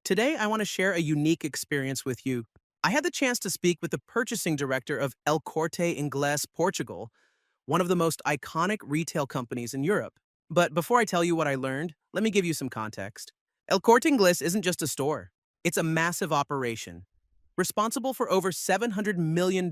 Today, I want to share a unique experience with you. I had the chance to speak with the purchasing director of El Corte Inglés, Portugal, one of the most iconic retail companies in Europe. But before I tell you what I learned, let me give you some context. El Corte Inglés isn't just a store, it's a massive operation, responsible for over $700 million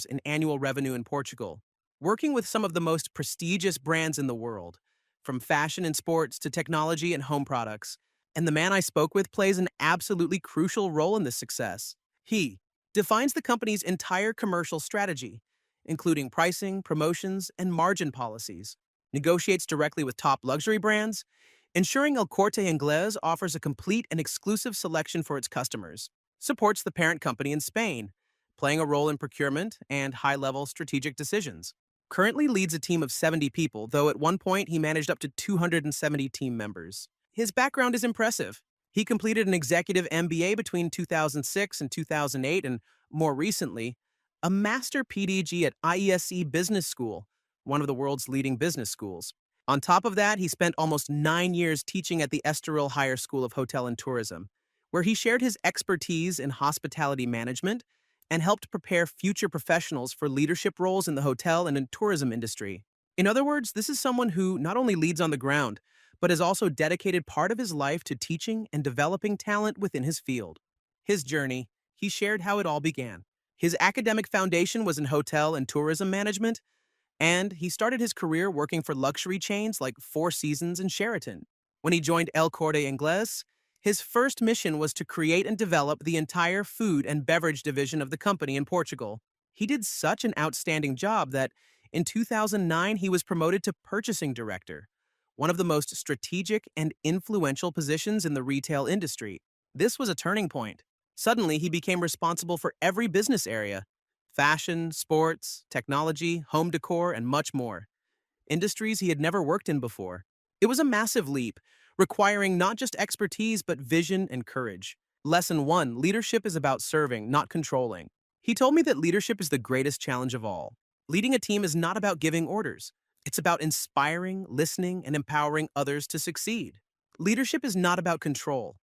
in annual revenue in Portugal, working with some of the most prestigious brands in the world, from fashion and sports to technology and home products. And the man I spoke with plays an absolutely crucial role in this success. He defines the company's entire commercial strategy, including pricing, promotions, and margin policies, negotiates directly with top luxury brands, ensuring El Corte Inglés offers a complete and exclusive selection for its customers, supports the parent company in Spain, playing a role in procurement and high-level strategic decisions. Currently leads a team of 70 people, though at one point he managed up to 270 team members. His background is impressive. He completed an executive MBA between 2006 and 2008, and more recently, a master PDG at IESE Business School, one of the world's leading business schools. On top of that, he spent almost 9 years teaching at the Estoril Higher School of Hotel and Tourism, where he shared his expertise in hospitality management and helped prepare future professionals for leadership roles in the hotel and in tourism industry. In other words, this is someone who not only leads on the ground, but has also dedicated part of his life to teaching and developing talent within his field. His journey, he shared how it all began. His academic foundation was in hotel and tourism management, and he started his career working for luxury chains like Four Seasons and Sheraton. When he joined El Corte Inglés, his first mission was to create and develop the entire food and beverage division of the company in Portugal. He did such an outstanding job that in 2009 he was promoted to purchasing director, one of the most strategic and influential positions in the retail industry. This was a turning point. Suddenly, he became responsible for every business area: fashion, sports, technology, home decor, and much more. Industries he had never worked in before. It was a massive leap, requiring not just expertise but vision and courage. Lesson 1: Leadership is about serving, not controlling. He told me that leadership is the greatest challenge of all. Leading a team is not about giving orders. It's about inspiring, listening, and empowering others to succeed. Leadership is not about control.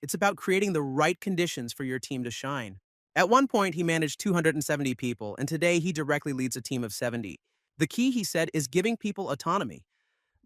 It's about creating the right conditions for your team to shine. At one point, he managed 270 people, and today he directly leads a team of 70. The key, he said, is giving people autonomy,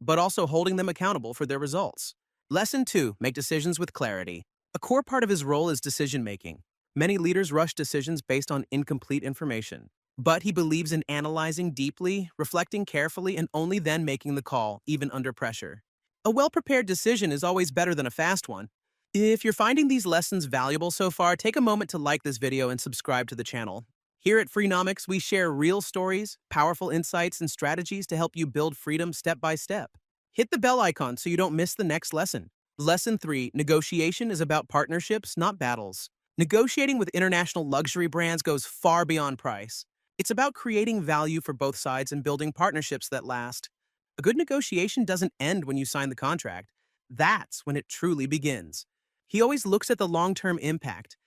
but also holding them accountable for their results. Lesson 2: Make decisions with clarity. A core part of his role is decision making. Many leaders rush decisions based on incomplete information. But he believes in analyzing deeply, reflecting carefully, and only then making the call, even under pressure. A well-prepared decision is always better than a fast one. If you're finding these lessons valuable so far, take a moment to like this video and subscribe to the channel. Here at Freenomics, we share real stories, powerful insights, and strategies to help you build freedom step by step. Hit the bell icon so you don't miss the next lesson. Lesson 3: Negotiation is about partnerships, not battles. Negotiating with international luxury brands goes far beyond price. It's about creating value for both sides and building partnerships that last. A good negotiation doesn't end when you sign the contract. That's when it truly begins. He always looks at the long-term impact,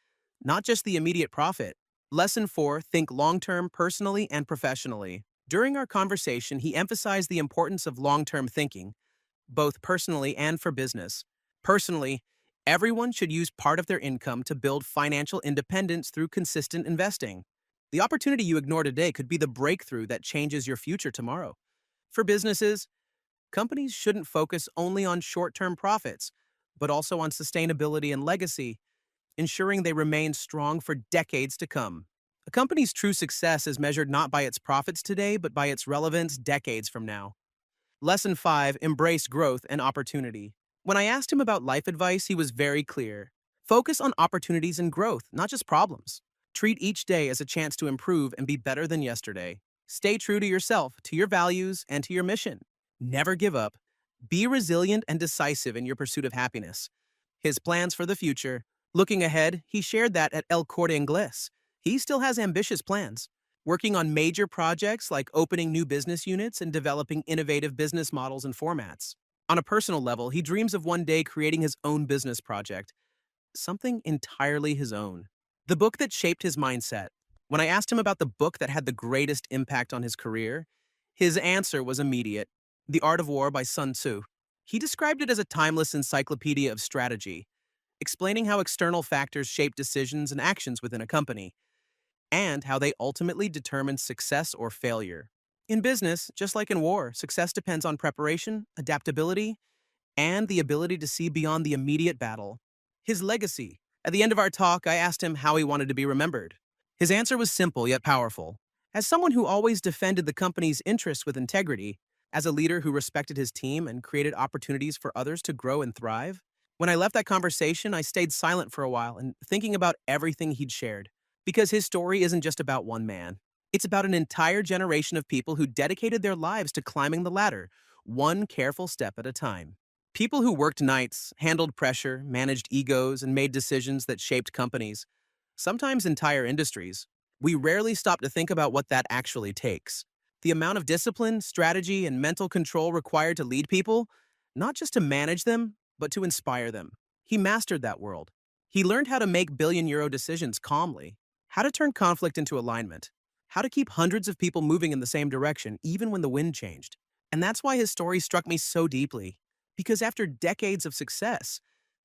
not just the immediate profit. Lesson 4: Think long-term, personally and professionally. During our conversation, he emphasized the importance of long-term thinking, both personally and for business. Personally, everyone should use part of their income to build financial independence through consistent investing. The opportunity you ignore today could be the breakthrough that changes your future tomorrow. For businesses, companies shouldn't focus only on short-term profits, but also on sustainability and legacy, ensuring they remain strong for decades to come. A company's true success is measured not by its profits today, but by its relevance decades from now. Lesson 5: Embrace growth and opportunity. When I asked him about life advice, he was very clear. Focus on opportunities and growth, not just problems. Treat each day as a chance to improve and be better than yesterday. Stay true to yourself, to your values, and to your mission. Never give up. Be resilient and decisive in your pursuit of happiness. His plans for the future. Looking ahead, he shared that at El Corte Inglés, he still has ambitious plans, working on major projects like opening new business units and developing innovative business models and formats. On a personal level, he dreams of one day creating his own business project, something entirely his own. The book that shaped his mindset. When I asked him about the book that had the greatest impact on his career, his answer was immediate: The Art of War by Sun Tzu. He described it as a timeless encyclopedia of strategy, explaining how external factors shape decisions and actions within a company, and how they ultimately determine success or failure. In business, just like in war, success depends on preparation, adaptability, and the ability to see beyond the immediate battle. His legacy. At the end of our talk, I asked him how he wanted to be remembered. His answer was simple yet powerful. As someone who always defended the company's interests with integrity, as a leader who respected his team and created opportunities for others to grow and thrive, when I left that conversation, I stayed silent for a while and thinking about everything he'd shared. Because his story isn't just about one man. It's about an entire generation of people who dedicated their lives to climbing the ladder, one careful step at a time. People who worked nights, handled pressure, managed egos, and made decisions that shaped companies, sometimes entire industries. We rarely stop to think about what that actually takes. The amount of discipline, strategy, and mental control required to lead people, not just to manage them, but to inspire them. He mastered that world. He learned how to make billion-euro decisions calmly, how to turn conflict into alignment, how to keep hundreds of people moving in the same direction even when the wind changed. And that's why his story struck me so deeply. Because after decades of success,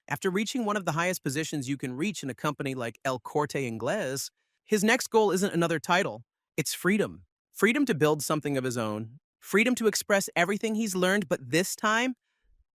after reaching one of the highest positions you can reach in a company like El Corte Inglés, his next goal isn't another title. It's freedom. Freedom to build something of his own. Freedom to express everything he's learned, but this time,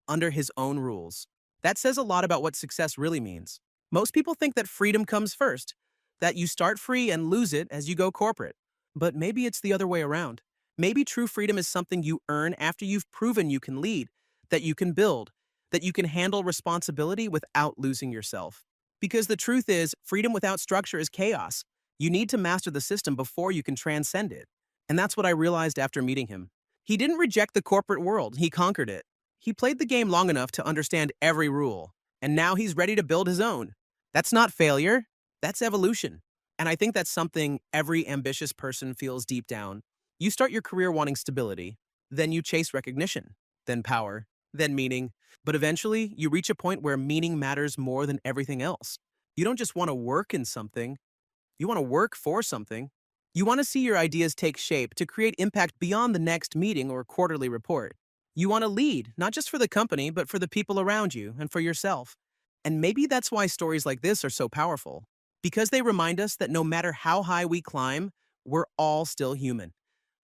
under his own rules. That says a lot about what success really means. Most people think that freedom comes first, that you start free and lose it as you go corporate. But maybe it's the other way around. Maybe true freedom is something you earn after you've proven you can lead, that you can build, that you can handle responsibility without losing yourself. Because the truth is, freedom without structure is chaos. You need to master the system before you can transcend it. And that's what I realized after meeting him. He didn't reject the corporate world, he conquered it. He played the game long enough to understand every rule, and now he's ready to build his own. That's not failure, that's evolution. And I think that's something every ambitious person feels deep down. You start your career wanting stability, then you chase recognition, then power, then meaning, but eventually you reach a point where meaning matters more than everything else. You don't just want to work in something, you want to work for something. You want to see your ideas take shape to create impact beyond the next meeting or quarterly report. You want to lead, not just for the company, but for the people around you and for yourself. And maybe that's why stories like this are so powerful. Because they remind us that no matter how high we climb, we're all still human,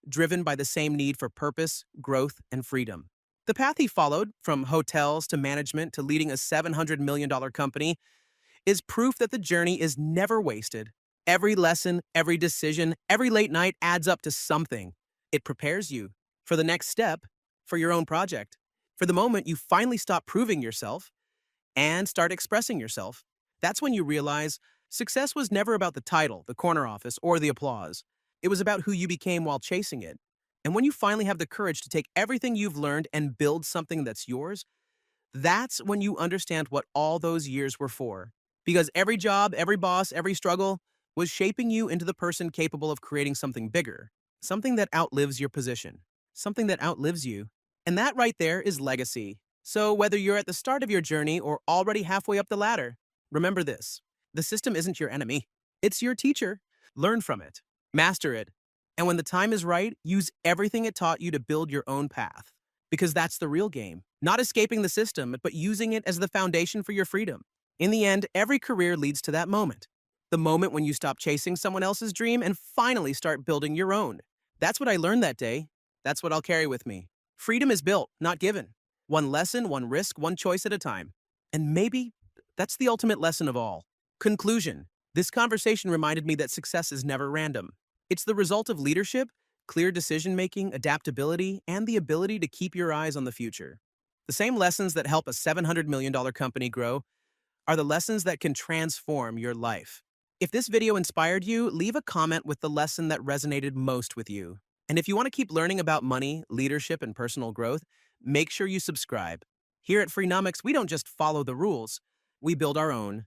driven by the same need for purpose, growth, and freedom. The path he followed, from hotels to management to leading a $700 million company, is proof that the journey is never wasted. Every lesson, every decision, every late night adds up to something. It prepares you for the next step, for your own project, for the moment you finally stop proving yourself and start expressing yourself. That's when you realize success was never about the title, the corner office, or the applause. It was about who you became while chasing it. And when you finally have the courage to take everything you've learned and build something that's yours, that's when you understand what all those years were for. Because every job, every boss, every struggle was shaping you into the person capable of creating something bigger, something that outlives your position, something that outlives you. And that right there is legacy. So whether you're at the start of your journey or already halfway up the ladder, remember this. The system isn't your enemy. It's your teacher. Learn from it. Master it. And when the time is right, use everything it taught you to build your own path. Because that's the real game. Not escaping the system, but using it as the foundation for your freedom. In the end, every career leads to that moment. The moment when you stop chasing someone else's dream and finally start building your own. That's what I learned that day. That's what I'll carry with me. Freedom is built, not given. One lesson, one risk, one choice at a time. And maybe that's the ultimate lesson of all. Conclusion. This conversation reminded me that success is never random. It's the result of leadership, clear decision-making, adaptability, and the ability to keep your eyes on the future. The same lessons that help a $700 million company grow are the lessons that can transform your life. If this video inspired you, leave a comment with the lesson that resonated most with you. And if you want to keep learning about money, leadership, and personal growth, make sure you subscribe. Here at Freenomics, we don't just follow the rules, we build our own.